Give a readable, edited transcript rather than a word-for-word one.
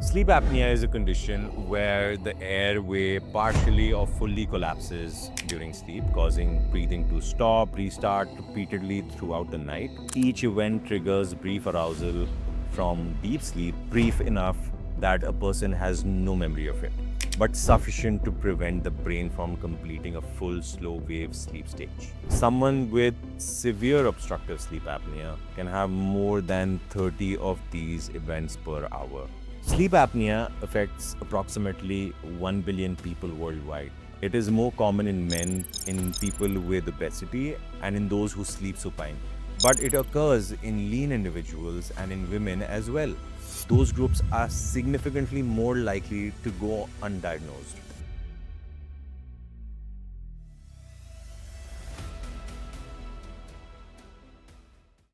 Sleep apnea is a condition where the airway partially or fully collapses during sleep, causing breathing to stop, restart repeatedly throughout the night. Each event triggers brief arousal from deep sleep, brief enough that a person has no memory of it, but sufficient to prevent the brain from completing a full slow wave sleep stage. Someone with severe obstructive sleep apnea can have more than 30 of these events per hour. Sleep apnea affects approximately 1 billion people worldwide. It is more common in men, in people with obesity, and in those who sleep supine. But it occurs in lean individuals and in women as well. Those groups are significantly more likely to go undiagnosed.